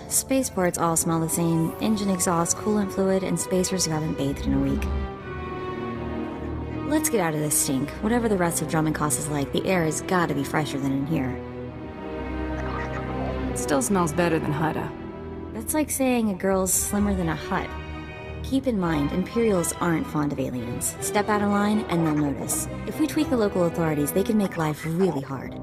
Spaceports all smell the same. Engine exhaust, coolant fluid, and spacers who haven't bathed in a week. Let's get out of this stink. Whatever the rest of Dormund Kaas is like, the air has got to be fresher than in here. It still smells better than Hutta. That's like saying a girl's slimmer than a hut. Keep in mind, Imperials aren't fond of aliens. Step out of line and they'll notice. If we tweak the local authorities, they can make life really hard.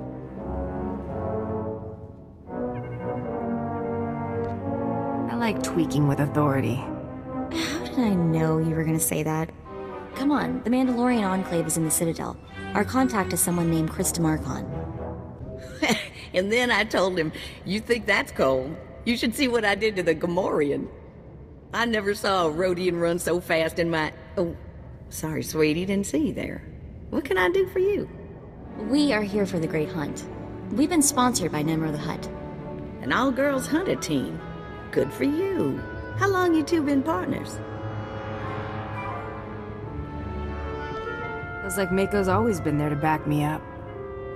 I like tweaking with authority. How did I know you were gonna say that? Come on, the Mandalorian Enclave is in the Citadel. Our contact is someone named Chris DeMarcon. And then I told him, you think that's cold? You should see what I did to the Gamorrean. I never saw a Rhodian run so fast in my... Oh, sorry, sweetie, didn't see you there. What can I do for you? We are here for the Great Hunt. We've been sponsored by Nemro the Hutt. An all-girls hunter team. Good for you. How long you two been partners? Feels like Mako's always been there to back me up.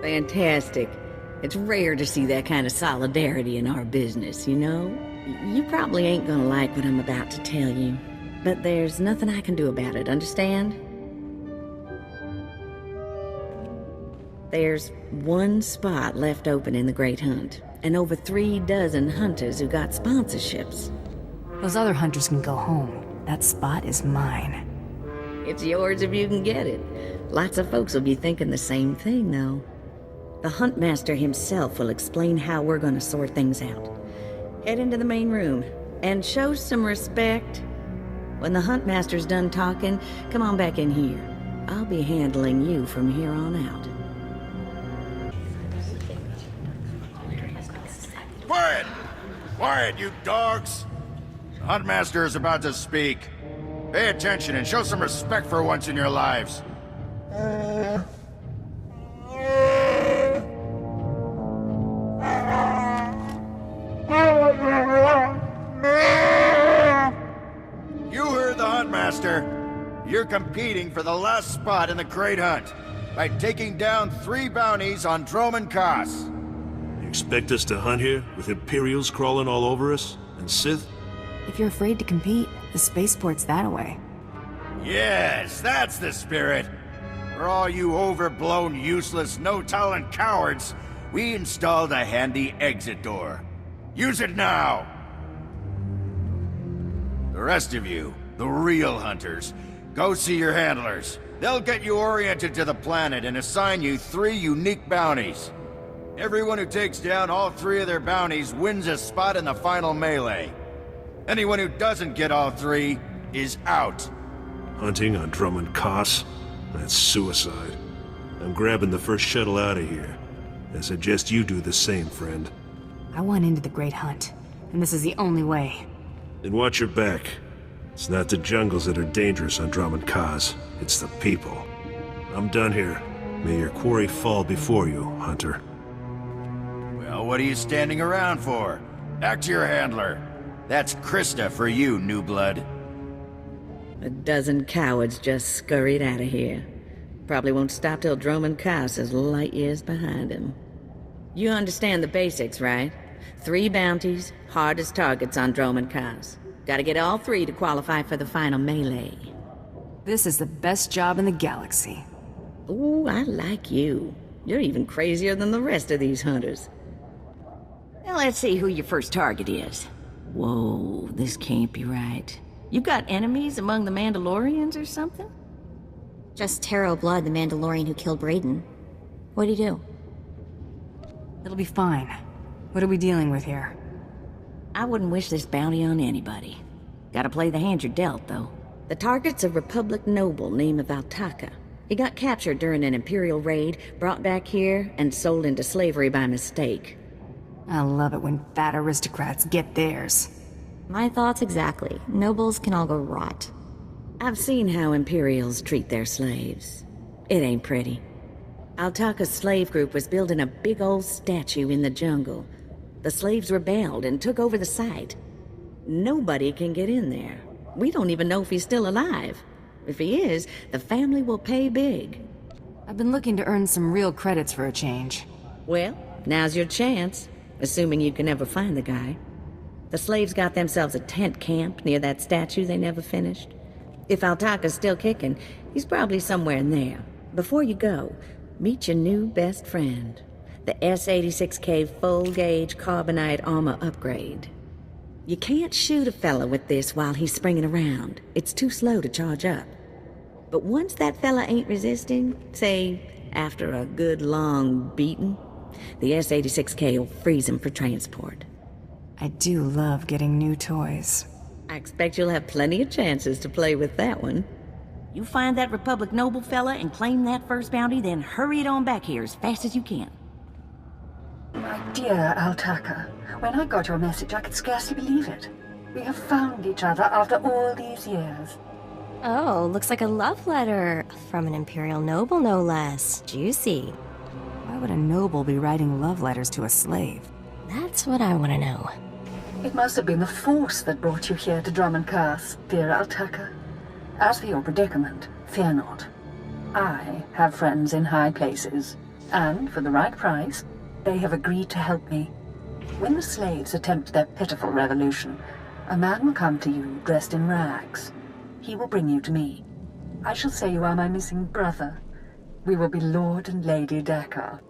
Fantastic. It's rare to see that kind of solidarity in our business, you know? You probably ain't gonna like what I'm about to tell you, but there's nothing I can do about it, understand? There's one spot left open in the Great Hunt, and over 3 dozen hunters who got sponsorships. Those other hunters can go home. That spot is mine. It's yours if you can get it. Lots of folks will be thinking the same thing, though. The Huntmaster himself will explain how we're gonna sort things out. Head into the main room, and show some respect. When the Huntmaster's done talking, come on back in here. I'll be handling you from here on out. Quiet! Quiet, you dogs! The Huntmaster is about to speak. Pay attention and show some respect for once in your lives. You heard the Huntmaster. You're competing for the last spot in the Great Hunt by taking down 3 bounties on Dormund Kaas. You expect us to hunt here with Imperials crawling all over us? And Sith? If you're afraid to compete, the spaceport's that way. Yes, that's the spirit. For all you overblown, useless, no-talent cowards, we installed a handy exit door. Use it now! The rest of you, the real hunters, go see your handlers. They'll get you oriented to the planet and assign you 3 unique bounties. Everyone who takes down all 3 of their bounties wins a spot in the final melee. Anyone who doesn't get all 3 is out. Hunting on Dormund Kaas? That's suicide. I'm grabbing the first shuttle out of here. I suggest you do the same, friend. I want into the Great Hunt, and this is the only way. Then watch your back. It's not the jungles that are dangerous on Dormund Kaas. It's the people. I'm done here. May your quarry fall before you, Hunter. Well, what are you standing around for? Back to your handler. That's Krista for you, new blood. A dozen cowards just scurried out of here. Probably won't stop till Dormund Kaas is light years behind him. You understand the basics, right? 3 bounties, hardest targets on Dormund Kaas. Gotta get all 3 to qualify for the final melee. This is the best job in the galaxy. Ooh, I like you. You're even crazier than the rest of these hunters. Now let's see who your first target is. Whoa, this can't be right. You got enemies among the Mandalorians or something? Just Taro Blood, the Mandalorian who killed Brayden. What'd he do? It'll be fine. What are we dealing with here? I wouldn't wish this bounty on anybody. Gotta play the hand you're dealt, though. The target's a Republic noble named Valtaka. He got captured during an Imperial raid, brought back here, and sold into slavery by mistake. I love it when fat aristocrats get theirs. My thoughts exactly. Nobles can all go rot. I've seen how Imperials treat their slaves. It ain't pretty. Altaka's slave group was building a big old statue in the jungle. The slaves rebelled and took over the site. Nobody can get in there. We don't even know if he's still alive. If he is, the family will pay big. I've been looking to earn some real credits for a change. Well, now's your chance, assuming you can ever find the guy. The slaves got themselves a tent camp near that statue they never finished. If Altaka's still kicking, he's probably somewhere in there. Before you go, meet your new best friend. The S-86K full-gauge carbonite armor upgrade. You can't shoot a fella with this while he's springing around. It's too slow to charge up. But once that fella ain't resisting, say, after a good long beating, the S-86K will freeze him for transport. I do love getting new toys. I expect you'll have plenty of chances to play with that one. You find that Republic Noble fella and claim that first bounty, then hurry it on back here as fast as you can. My dear Altaka, when I got your message, I could scarcely believe it. We have found each other after all these years. Oh, looks like a love letter. From an Imperial noble, no less. Juicy. Why would a noble be writing love letters to a slave? That's what I want to know. It must have been the Force that brought you here to Dormund, Kaas, dear Altaka. As for your predicament, fear not. I have friends in high places, and for the right price, they have agreed to help me. When the slaves attempt their pitiful revolution, a man will come to you dressed in rags. He will bring you to me. I shall say you are my missing brother. We will be Lord and Lady Dakar.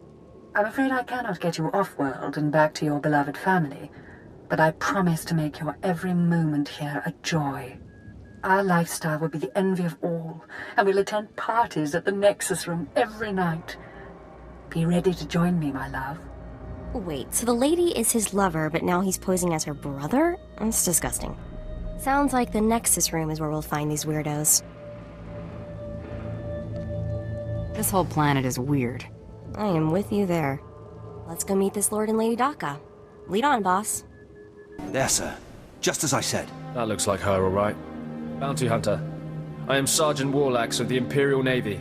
I'm afraid I cannot get you off-world and back to your beloved family, but I promise to make your every moment here a joy. Our lifestyle will be the envy of all, and we'll attend parties at the Nexus Room every night. Be ready to join me, my love. Wait, so the lady is his lover, but now he's posing as her brother? That's disgusting. Sounds like the Nexus Room is where we'll find these weirdos. This whole planet is weird. I am with you there. Let's go meet this Lord and Lady Daka. Lead on, boss. There, sir. Just as I said. That looks like her, all right. Bounty Hunter. I am Sergeant Warlax of the Imperial Navy.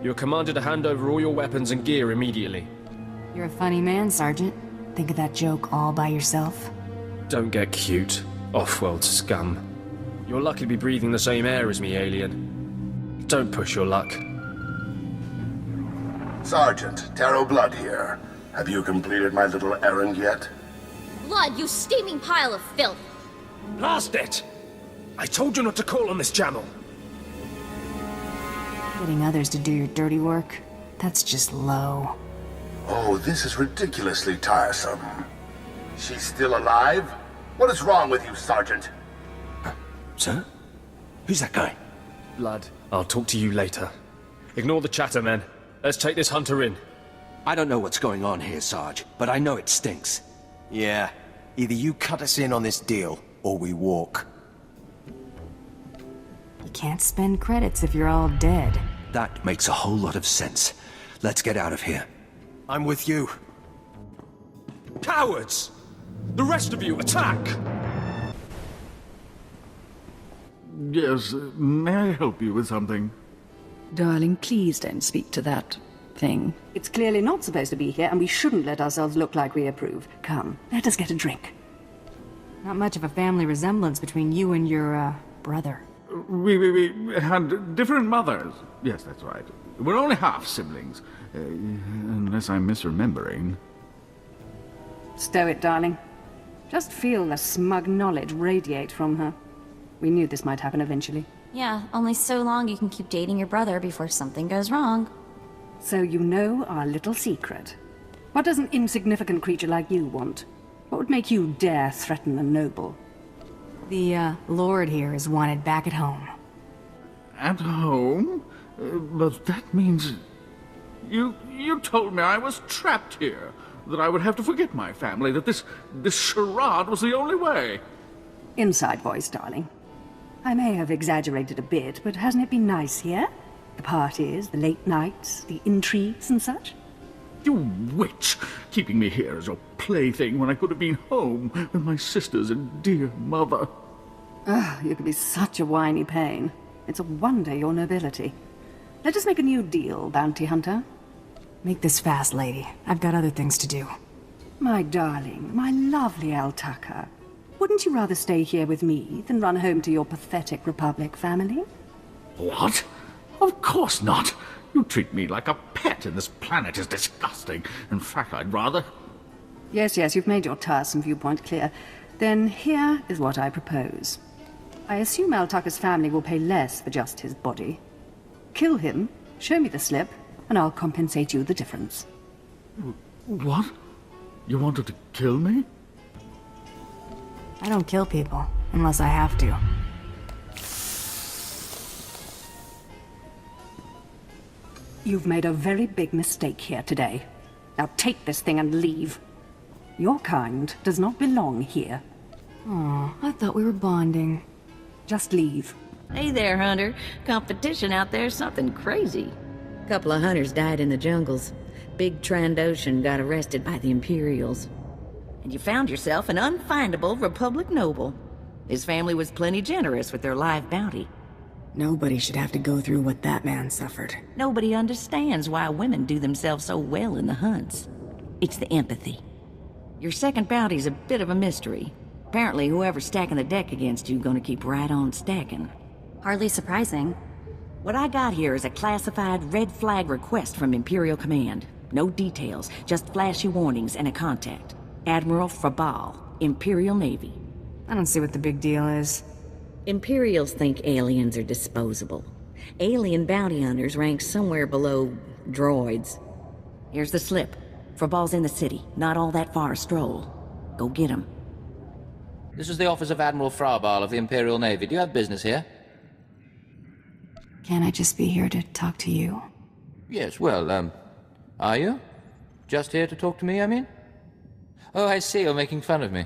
You are commanded to hand over all your weapons and gear immediately. You're a funny man, Sergeant. Think of that joke all by yourself? Don't get cute. Off-world scum. You'll luckily be breathing the same air as me, alien. Don't push your luck. Sergeant, Taro Blood here. Have you completed my little errand yet? Blood, you steaming pile of filth! Blast it! I told you not to call on this channel! Getting others to do your dirty work? That's just low. Oh, this is ridiculously tiresome. She's still alive? What is wrong with you, Sergeant? Sir? Who's that guy? Blood, I'll talk to you later. Ignore the chatter, men. Let's take this hunter in. I don't know what's going on here, Sarge, but I know it stinks. Yeah. Either you cut us in on this deal, or we walk. You can't spend credits if you're all dead. That makes a whole lot of sense. Let's get out of here. I'm with you. Cowards! The rest of you, attack! Yes, may I help you with something? Darling, please don't speak to that thing. It's clearly not supposed to be here, and we shouldn't let ourselves look like we approve. Come, let us get a drink. Not much of a family resemblance between you and your, brother. We had different mothers. Yes, that's right. We're only half-siblings. Unless I'm misremembering. Stow it, darling. Just feel the smug knowledge radiate from her. We knew this might happen eventually. Yeah, only so long you can keep dating your brother before something goes wrong. So you know our little secret. What does an insignificant creature like you want? What would make you dare threaten a noble? The, Lord here is wanted back at home. At home? But that means... You told me I was trapped here. That I would have to forget my family, that this charade was the only way. Inside voice, darling. I may have exaggerated a bit, but hasn't it been nice here? The parties, the late nights, the intrigues and such? You witch! Keeping me here as your plaything when I could have been home with my sisters and dear mother. Ah, you can be such a whiny pain. It's a wonder your nobility. Let us make a new deal, bounty hunter. Make this fast, lady. I've got other things to do. My darling, my lovely Altaka. Wouldn't you rather stay here with me than run home to your pathetic Republic family? What? Of course not. You treat me like a pet, and this planet is disgusting. In fact, I'd rather... Yes, you've made your tiresome viewpoint clear. Then here is what I propose. I assume Altucker's family will pay less for just his body. Kill him, show me the slip, and I'll compensate you the difference. What? You wanted to kill me? I don't kill people, unless I have to. You've made a very big mistake here today. Now take this thing and leave. Your kind does not belong here. Aw, I thought we were bonding. Just leave. Hey there, Hunter. Competition out there's something crazy. A couple of hunters died in the jungles. Big Trandoshan got arrested by the Imperials. And you found yourself an unfindable Republic noble. His family was plenty generous with their live bounty. Nobody should have to go through what that man suffered. Nobody understands why women do themselves so well in the hunts. It's the empathy. Your second bounty's a bit of a mystery. Apparently whoever's stacking the deck against you gonna keep right on stacking. Hardly surprising. What I got here is a classified red flag request from Imperial Command. No details, just flashy warnings and a contact. Admiral Frabal, Imperial Navy. I don't see what the big deal is. Imperials think aliens are disposable. Alien bounty hunters rank somewhere below droids. Here's the slip. Frabal's in the city, not all that far a stroll. Go get him. This is the office of Admiral Frabal of the Imperial Navy. Do you have business here? Can't I just be here to talk to you? Yes, well, are you? Just here to talk to me, I mean? Oh, I see, you're making fun of me.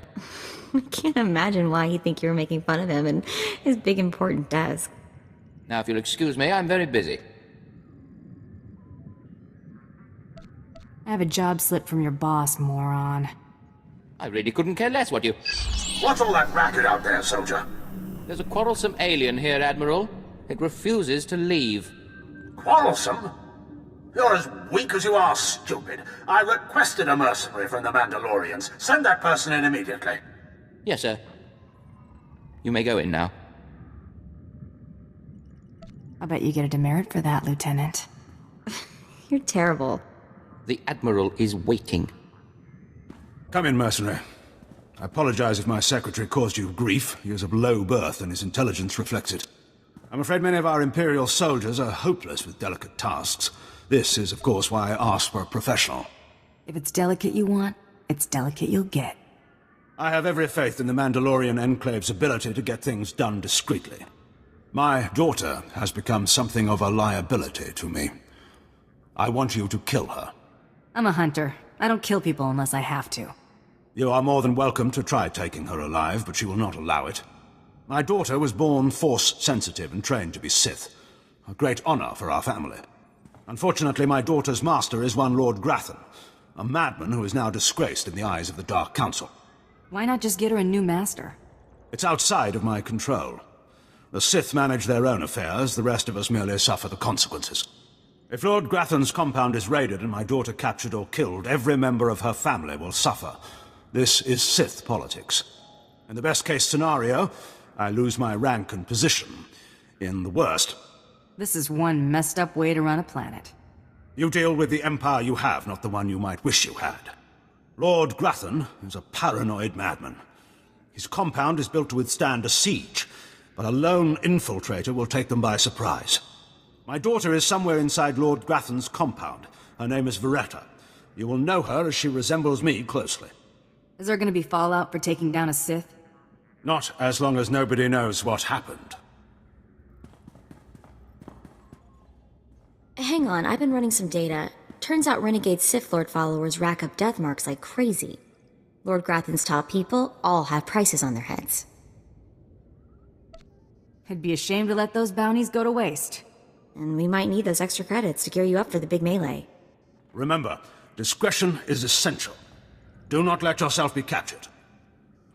I can't imagine why he'd think you were making fun of him and his big important desk. Now, if you'll excuse me, I'm very busy. I have a job slip from your boss, moron. I really couldn't care less what you... What's all that racket out there, soldier? There's a quarrelsome alien here, Admiral. It refuses to leave. Quarrelsome? You're as weak as you are stupid. I requested a mercenary from the Mandalorians. Send that person in immediately. Yes, sir. You may go in now. I bet you get a demerit for that, Lieutenant. You're terrible. The Admiral is waiting. Come in, mercenary. I apologize if my secretary caused you grief. He is of low birth, and his intelligence reflects it. I'm afraid many of our Imperial soldiers are hopeless with delicate tasks. This is, of course, why I asked for a professional. If it's delicate you want, it's delicate you'll get. I have every faith in the Mandalorian Enclave's ability to get things done discreetly. My daughter has become something of a liability to me. I want you to kill her. I'm a hunter. I don't kill people unless I have to. You are more than welcome to try taking her alive, but she will not allow it. My daughter was born Force-sensitive and trained to be Sith. A great honor for our family. Unfortunately, my daughter's master is one Lord Grathan, a madman who is now disgraced in the eyes of the Dark Council. Why not just get her a new master? It's outside of my control. The Sith manage their own affairs, the rest of us merely suffer the consequences. If Lord Grathan's compound is raided and my daughter captured or killed, every member of her family will suffer. This is Sith politics. In the best-case scenario, I lose my rank and position. In the worst... This is one messed-up way to run a planet. You deal with the empire you have, not the one you might wish you had. Lord Grathan is a paranoid madman. His compound is built to withstand a siege, but a lone infiltrator will take them by surprise. My daughter is somewhere inside Lord Grathan's compound. Her name is Veretta. You will know her as she resembles me closely. Is there going to be fallout for taking down a Sith? Not as long as nobody knows what happened. Hang on, I've been running some data. Turns out renegade Sith Lord followers rack up death marks like crazy. Lord Grathan's top people all have prices on their heads. I'd be ashamed to let those bounties go to waste. And we might need those extra credits to gear you up for the big melee. Remember, discretion is essential. Do not let yourself be captured.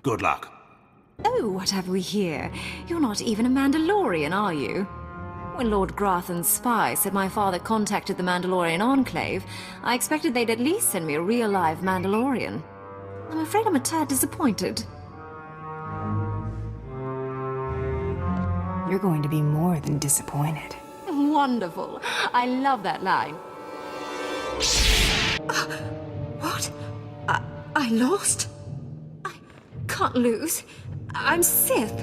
Good luck. Oh, what have we here? You're not even a Mandalorian, are you? When Lord Grathan's spy said my father contacted the Mandalorian Enclave, I expected they'd at least send me a real-life Mandalorian. I'm afraid I'm a tad disappointed. You're going to be more than disappointed. Wonderful. I love that line. What? I lost? I can't lose. I'm Sith.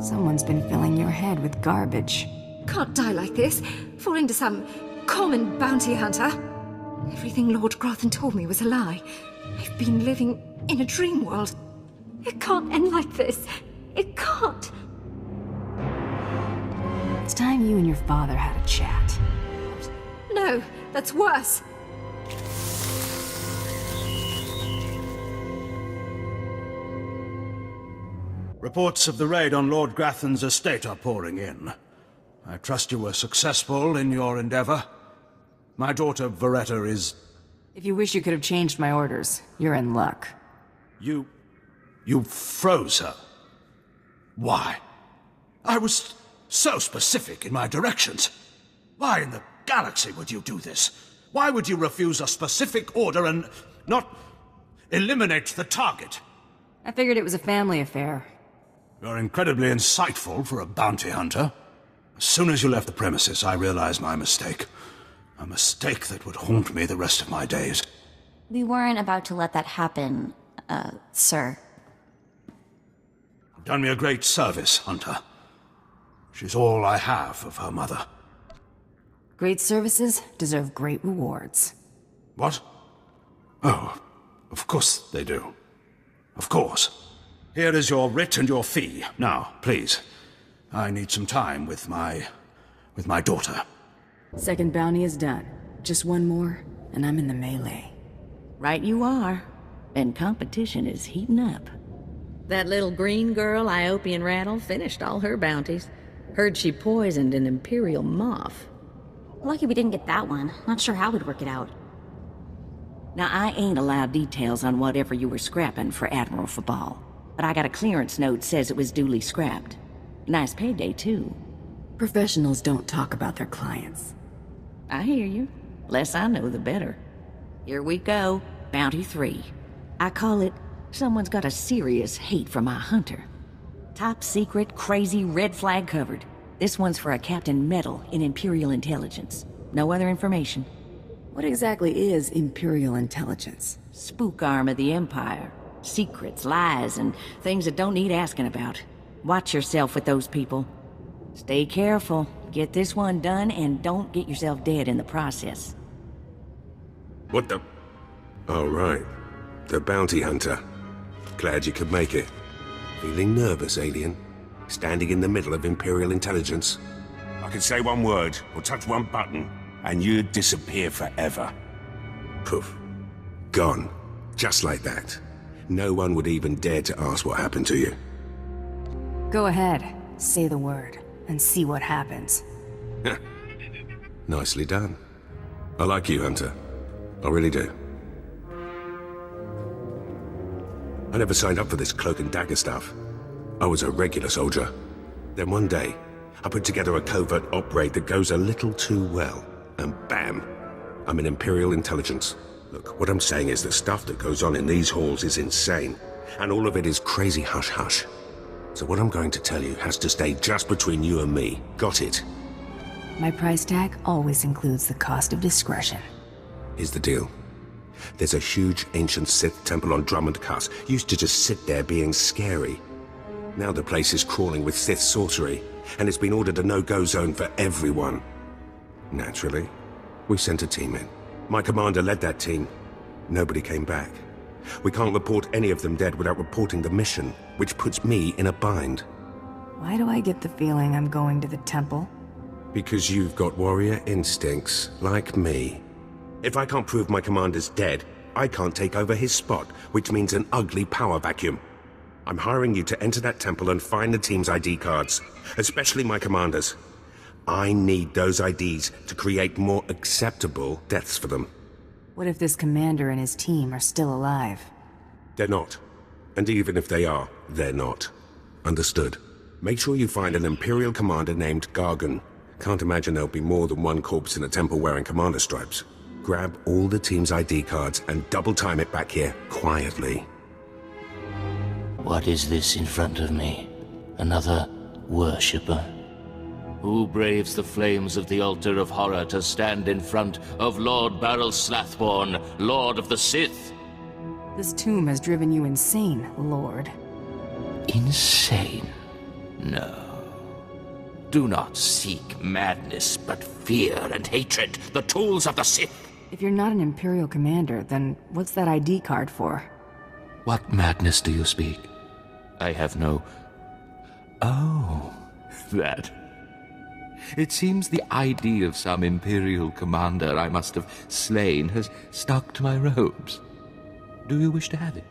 Someone's been filling your head with garbage. Can't die like this, falling to some common bounty hunter. Everything Lord Grothan told me was a lie. I've been living in a dream world. It can't end like this. It can't. It's time you and your father had a chat. No, that's worse. Reports of the raid on Lord Grathan's estate are pouring in. I trust you were successful in your endeavor. My daughter, Veretta, is... If you wish you could have changed my orders, you're in luck. You froze her. Why? I was so specific in my directions. Why in the galaxy would you do this? Why would you refuse a specific order and not eliminate the target? I figured it was a family affair. You're incredibly insightful for a bounty hunter. As soon as you left the premises, I realized my mistake. A mistake that would haunt me the rest of my days. We weren't about to let that happen, sir. You've done me a great service, Hunter. She's all I have of her mother. Great services deserve great rewards. What? Oh, of course they do. Of course. Here is your writ and your fee. Now, please. I need some time with my daughter. Second bounty is done. Just one more, and I'm in the melee. Right you are. And competition is heating up. That little green girl, Iopian Rattle, finished all her bounties. Heard she poisoned an Imperial moth. Lucky we didn't get that one. Not sure how we'd work it out. Now, I ain't allowed details on whatever you were scrapping for Admiral Fabal, but I got a clearance note says it was duly scrapped. Nice payday, too. Professionals don't talk about their clients. I hear you. Less I know, the better. Here we go. Bounty 3. I call it, someone's got a serious hate for my hunter. Top secret, crazy, red flag covered. This one's for a Captain Metal in Imperial Intelligence. No other information. What exactly is Imperial Intelligence? Spook arm of the Empire. Secrets, lies, and things that don't need asking about. Watch yourself with those people. Stay careful. Get this one done, and don't get yourself dead in the process. What the... Oh, right. The bounty hunter. Glad you could make it. Feeling nervous, alien? Standing in the middle of Imperial Intelligence? I could say one word, or touch one button, and you'd disappear forever. Poof. Gone. Just like that. No one would even dare to ask what happened to you. Go ahead. Say the word, and see what happens. Nicely done. I like you, Hunter. I really do. I never signed up for this cloak and dagger stuff. I was a regular soldier. Then one day, I put together a covert op raid that goes a little too well. And bam! I'm in Imperial Intelligence. Look, what I'm saying is the stuff that goes on in these halls is insane. And all of it is crazy hush-hush. So what I'm going to tell you has to stay just between you and me. Got it? My price tag always includes the cost of discretion. Here's the deal. There's a huge ancient Sith temple on Dormund Kaas. Used to just sit there being scary. Now the place is crawling with Sith sorcery, and it's been ordered a no-go zone for everyone. Naturally, we sent a team in. My commander led that team. Nobody came back. We can't report any of them dead without reporting the mission, which puts me in a bind. Why do I get the feeling I'm going to the temple? Because you've got warrior instincts, like me. If I can't prove my commander's dead, I can't take over his spot, which means an ugly power vacuum. I'm hiring you to enter that temple and find the team's ID cards, especially my commander's. I need those IDs to create more acceptable deaths for them. What if this commander and his team are still alive? They're not. And even if they are, they're not. Understood. Make sure you find an Imperial commander named Gargan. Can't imagine there'll be more than one corpse in a temple wearing commander stripes. Grab all the team's ID cards and double time it back here, quietly. What is this in front of me? Another worshipper? Who braves the flames of the altar of horror to stand in front of Lord Baral Slathborn, Lord of the Sith? This tomb has driven you insane, Lord. Insane? No. Do not seek madness, but fear and hatred, the tools of the Sith. If you're not an Imperial commander, then what's that ID card for? What madness do you speak? I have no... Oh, that. It seems the ID of some Imperial commander I must have slain has stuck to my robes. Do you wish to have it?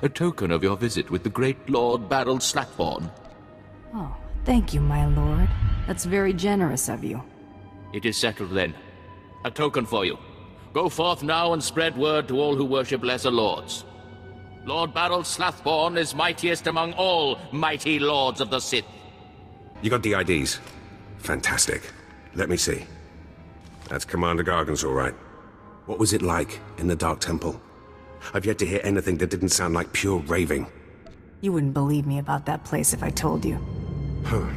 A token of your visit with the great Lord Baral Slackthorn. Oh, thank you, my lord. That's very generous of you. It is settled then. A token for you. Go forth now and spread word to all who worship lesser lords. Lord Baral Slackthorn is mightiest among all mighty lords of the Sith. You got the IDs? Fantastic. Let me see. That's Commander Gargan's all right. What was it like in the Dark Temple? I've yet to hear anything that didn't sound like pure raving. You wouldn't believe me about that place if I told you. Huh.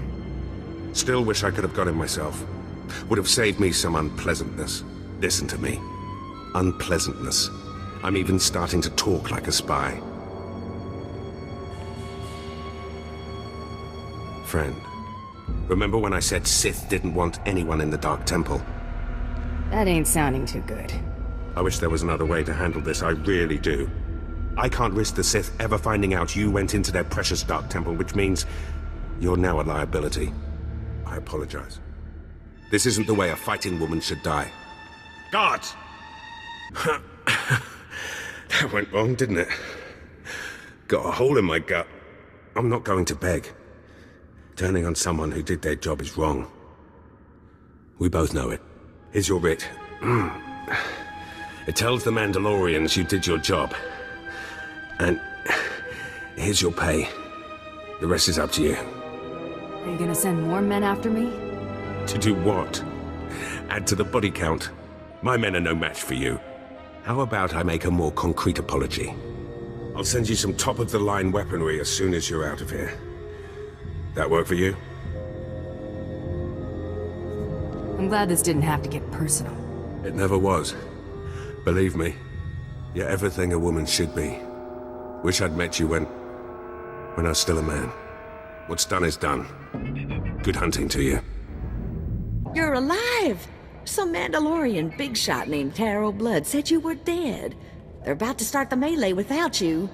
Still wish I could have got him myself. Would have saved me some unpleasantness. Listen to me. Unpleasantness. I'm even starting to talk like a spy. Friend, remember when I said Sith didn't want anyone in the Dark Temple? That ain't sounding too good. I wish there was another way to handle this, I really do. I can't risk the Sith ever finding out you went into their precious Dark Temple, which means you're now a liability. I apologize. This isn't the way a fighting woman should die. Guards! That went wrong, didn't it? Got a hole in my gut. I'm not going to beg. Turning on someone who did their job is wrong. We both know it. Here's your writ. It tells the Mandalorians you did your job. And here's your pay. The rest is up to you. Are you gonna send more men after me? To do what? Add to the body count? My men are no match for you. How about I make a more concrete apology? I'll send you some top-of-the-line weaponry as soon as you're out of here. That work for you? I'm glad this didn't have to get personal. It never was. Believe me, you're everything a woman should be. Wish I'd met you when I was still a man. What's done is done. Good hunting to you. You're alive! Some Mandalorian big shot named Taro Blood said you were dead. They're about to start the melee without you.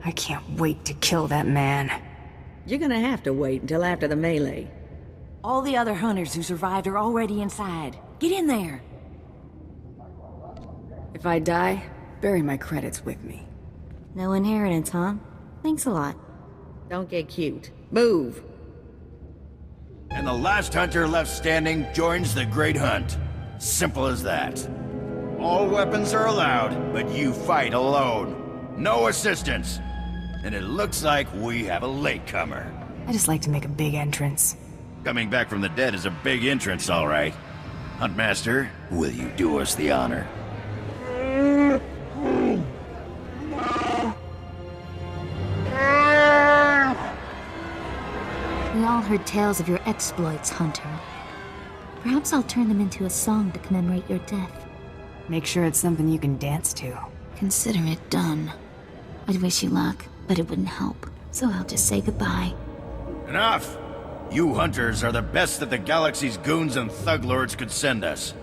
I can't wait to kill that man. You're gonna have to wait until after the melee. All the other hunters who survived are already inside. Get in there! If I die, bury my credits with me. No inheritance, huh? Thanks a lot. Don't get cute. Move! And the last hunter left standing joins the Great Hunt. Simple as that. All weapons are allowed, but you fight alone. No assistance. And it looks like we have a latecomer. I just like to make a big entrance. Coming back from the dead is a big entrance, all right. Huntmaster, will you do us the honor? We all heard tales of your exploits, Hunter. Perhaps I'll turn them into a song to commemorate your death. Make sure it's something you can dance to. Consider it done. I'd wish you luck, but it wouldn't help. So I'll just say goodbye. Enough! You hunters are the best that the galaxy's goons and thug lords could send us.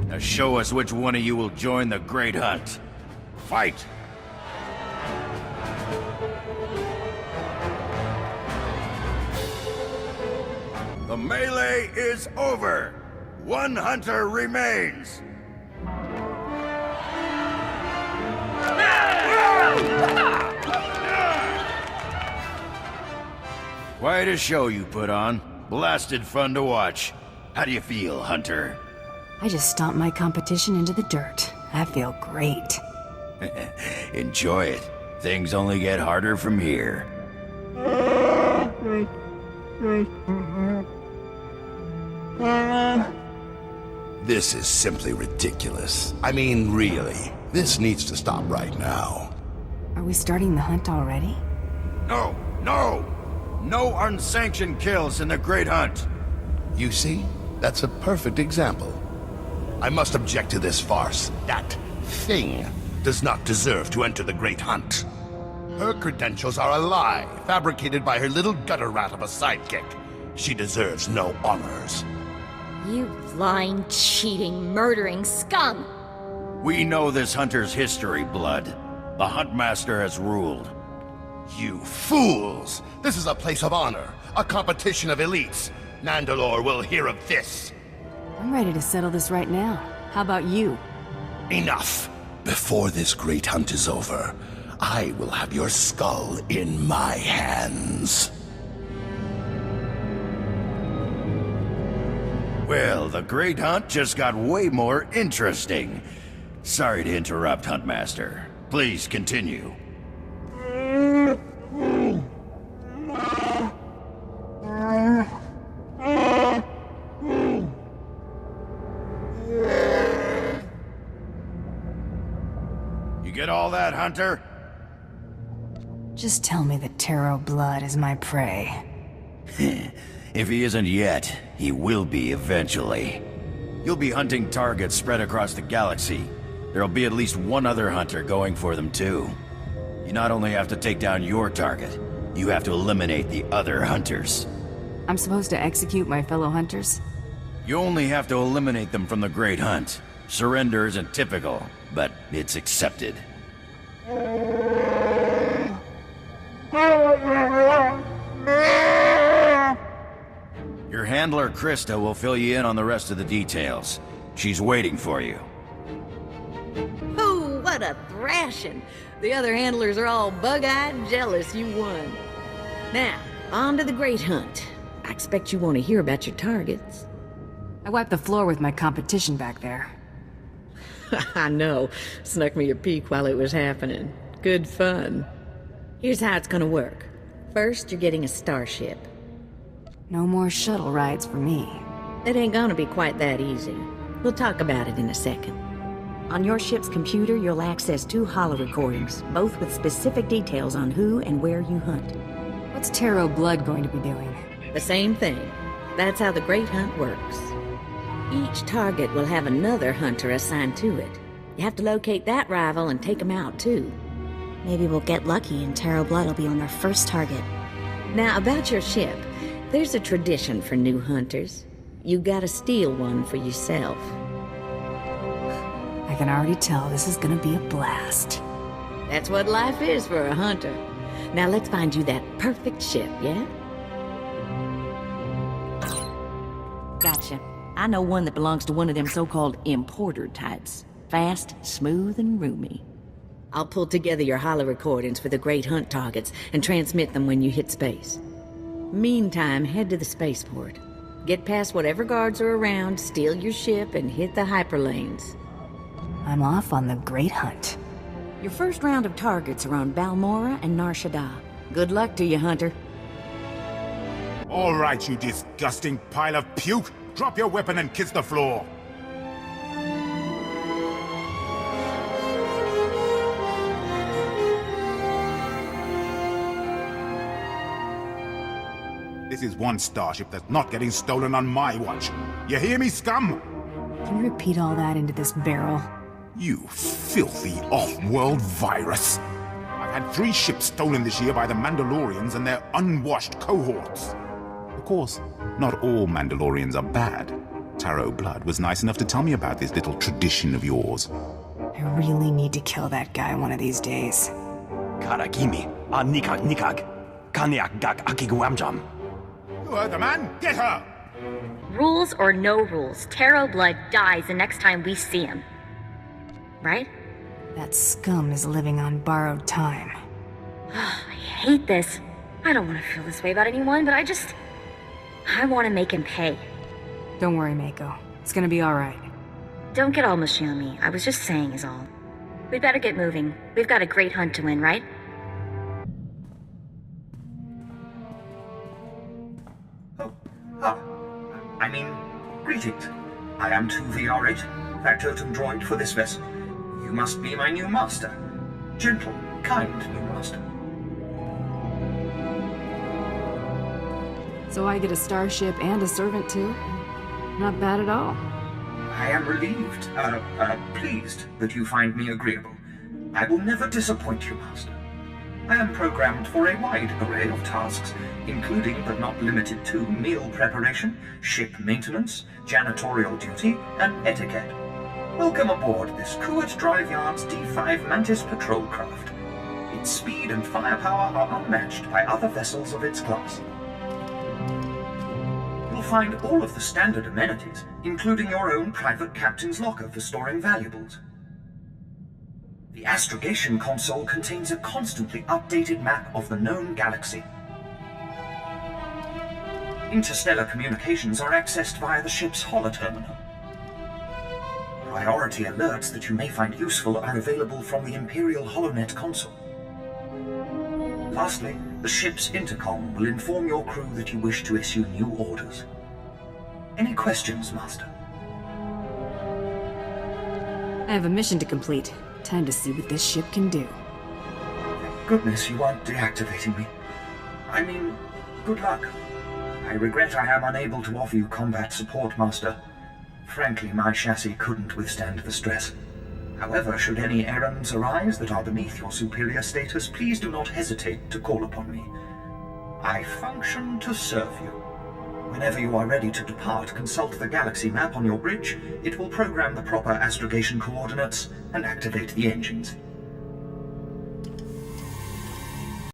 Now show us which one of you will join the Great Hunt. Fight! The melee is over. One hunter remains. Quite a show you put on. Blasted fun to watch. How do you feel, Hunter? I just stomped my competition into the dirt. I feel great. Enjoy it. Things only get harder from here. This is simply ridiculous. I mean, really. This needs to stop right now. Are we starting the hunt already? No, no! No unsanctioned kills in the Great Hunt. You see? That's a perfect example. I must object to this farce. That thing. does not deserve to enter the Great Hunt. Her credentials are a lie, fabricated by her little gutter rat of a sidekick. She deserves no honors. You lying, cheating, murdering scum! We know this hunter's history, Blood. The Huntmaster has ruled. You fools! This is a place of honor, a competition of elites. Mandalore will hear of this. I'm ready to settle this right now. How about you? Enough! Before this great hunt is over, I will have your skull in my hands. Well, the Great Hunt just got way more interesting. Sorry to interrupt, Huntmaster. Please continue. You get all that, Hunter? Just tell me that Taro Blood is my prey. If he isn't yet, he will be eventually. You'll be hunting targets spread across the galaxy. There'll be at least one other hunter going for them too. You not only have to take down your target, you have to eliminate the other hunters. I'm supposed to execute my fellow hunters? You only have to eliminate them from the Great Hunt. Surrender isn't typical, but it's accepted. Your handler, Krista, will fill you in on the rest of the details. She's waiting for you. Oh, what a thrashing! The other handlers are all bug-eyed and jealous you won. Now, on to the Great Hunt. I expect you want to hear about your targets. I wiped the floor with my competition back there. I know. Snuck me a peek while it was happening. Good fun. Here's how it's gonna work. First, you're getting a starship. No more shuttle rides for me. It ain't gonna be quite that easy. We'll talk about it in a second. On your ship's computer, you'll access 2 holo recordings, both with specific details on who and where you hunt. What's Taro Blood going to be doing? The same thing. That's how the Great Hunt works. Each target will have another hunter assigned to it. You have to locate that rival and take him out, too. Maybe we'll get lucky and Taro Blood will be on our first target. Now, about your ship, there's a tradition for new hunters. You gotta steal one for yourself. I can already tell this is gonna be a blast. That's what life is for a hunter. Now let's find you that perfect ship, yeah? Gotcha. I know one that belongs to one of them so-called importer types. Fast, smooth, and roomy. I'll pull together your holo recordings for the Great Hunt targets and transmit them when you hit space. Meantime, head to the spaceport. Get past whatever guards are around, steal your ship, and hit the hyperlanes. I'm off on the Great Hunt. Your first round of targets are on Balmora and Nar Shaddaa. Good luck to you, Hunter. All right, you disgusting pile of puke! Drop your weapon and kiss the floor! This is one starship that's not getting stolen on my watch. You hear me, scum? Can you repeat all that into this barrel? You filthy off-world virus! I've had 3 ships stolen this year by the Mandalorians and their unwashed cohorts. Of course, not all Mandalorians are bad. Taro Blood was nice enough to tell me about this little tradition of yours. I really need to kill that guy one of these days. Karagimi, nikag, kaniak gak akiguamjam. You heard the man? Get her! Rules or no rules, Taro Blood dies the next time we see him. Right? That scum is living on borrowed time. I hate this. I don't want to feel this way about anyone, but I want to make him pay. Don't worry, Mako. It's gonna be alright. Don't get all mushy on me. I was just saying is all. We'd better get moving. We've got a great hunt to win, right? Greetings. I am 2VR8, factotum droid for this vessel. You must be my new master. Gentle, kind new master. So I get a starship and a servant too? Not bad at all. I am relieved, pleased that you find me agreeable. I will never disappoint you, Master. I am programmed for a wide array of tasks, including but not limited to meal preparation, ship maintenance, janitorial duty, and etiquette. Welcome aboard this Kuat Drive Yard's D5 Mantis patrol craft. Its speed and firepower are unmatched by other vessels of its class. You'll find all of the standard amenities, including your own private captain's locker for storing valuables. The astrogation console contains a constantly updated map of the known galaxy. Interstellar communications are accessed via the ship's holoterminal. Priority alerts that you may find useful are available from the Imperial HoloNet console. Lastly, the ship's intercom will inform your crew that you wish to issue new orders. Any questions, Master? I have a mission to complete. Time to see what this ship can do. Thank goodness you aren't deactivating me. I mean, good luck. I regret I am unable to offer you combat support, Master. Frankly, my chassis couldn't withstand the stress. However, should any errands arise that are beneath your superior status, please do not hesitate to call upon me. I function to serve you. Whenever you are ready to depart, consult the galaxy map on your bridge. It will program the proper astrogation coordinates and activate the engines.